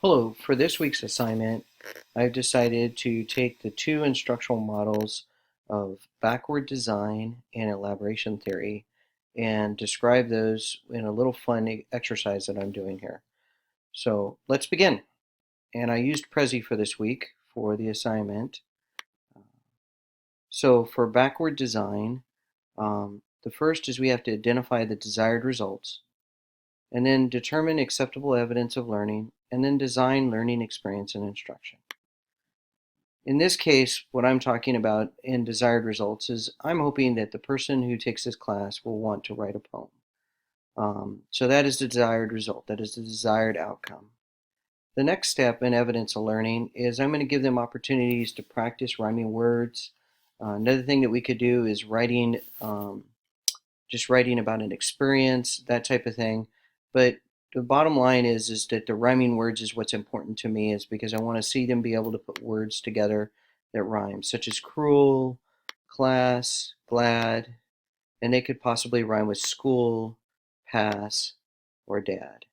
Hello, for this week's assignment, I've decided to take the two instructional models of backward design and elaboration theory and describe those in a little fun exercise that I'm doing here. So let's begin. And I used Prezi for this week for the assignment. So for backward design, the first is we have to identify the desired results, and then determine acceptable evidence of learning, and then design learning experience and instruction. In this case, what I'm talking about in desired results is I'm hoping that the person who takes this class will want to write a poem. So that is the desired result. That is the desired outcome. The next step in evidence of learning is I'm going to give them opportunities to practice rhyming words. Another thing that we could do is just writing about an experience, that type of thing. But the bottom line is that the rhyming words is what's important to me, is because I want to see them be able to put words together that rhyme, such as cruel, class, glad, and they could possibly rhyme with school, pass, or dad.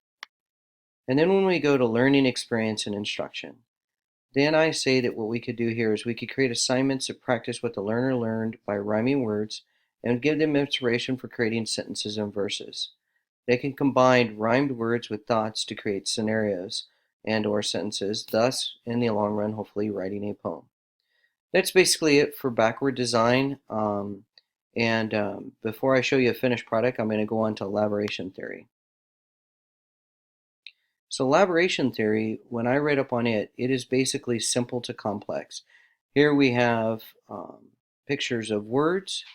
And then when we go to learning experience and instruction, then I say that what we could do here is we could create assignments that practice what the learner learned by rhyming words and give them inspiration for creating sentences and verses. They can combine rhymed words with thoughts to create scenarios and/or sentences, thus, in the long run, hopefully writing a poem. That's basically it for backward design. Before I show you a finished product, I'm going to go on to elaboration theory. So elaboration theory, when I read up on it, it is basically simple to complex. Here we have pictures of words,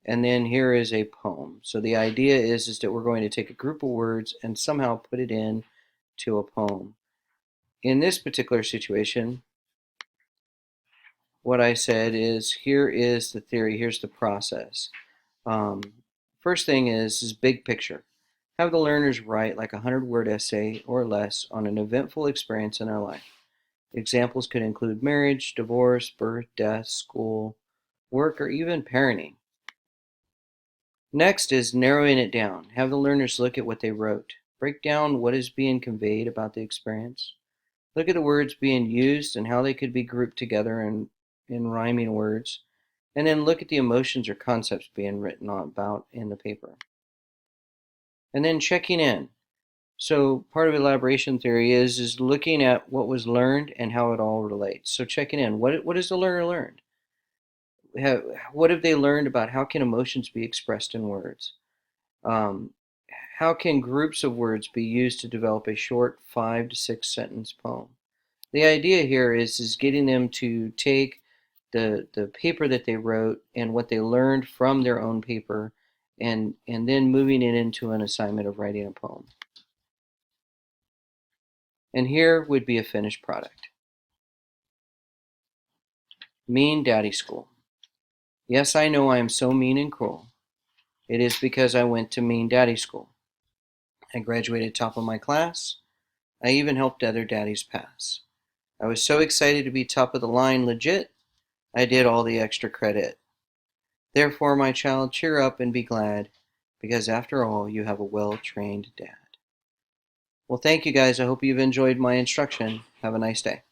and then here is a poem. So the idea is that we're going to take a group of words and somehow put it in to a poem. In this particular situation, what I said is here is the theory, here's the process. First thing is big picture. Have the learners write like a 100-word essay or less on an eventful experience in their life. Examples could include marriage, divorce, birth, death, school, work, or even parenting. Next is narrowing it down. Have the learners look at what they wrote. Break down what is being conveyed about the experience. Look at the words being used and how they could be grouped together in rhyming words. And then look at the emotions or concepts being written about in the paper. And then checking in. So part of elaboration theory is looking at what was learned and how it all relates. So checking in. What has the learner learned? What have they learned about how can emotions be expressed in words? Um, how can groups of words be used to develop a short 5 to 6 sentence poem? The idea here is getting them to take the paper that they wrote and what they learned from their own paper and then moving it into an assignment of writing a poem. And here would be a finished product. Mean Daddy School. Yes, I know I am so mean and cruel. It is because I went to Mean Daddy School. I graduated top of my class. I even helped other daddies pass. I was so excited to be top of the line legit, I did all the extra credit. Therefore, my child, cheer up and be glad, because after all, you have a well-trained dad. Well, thank you guys. I hope you've enjoyed my instruction. Have a nice day.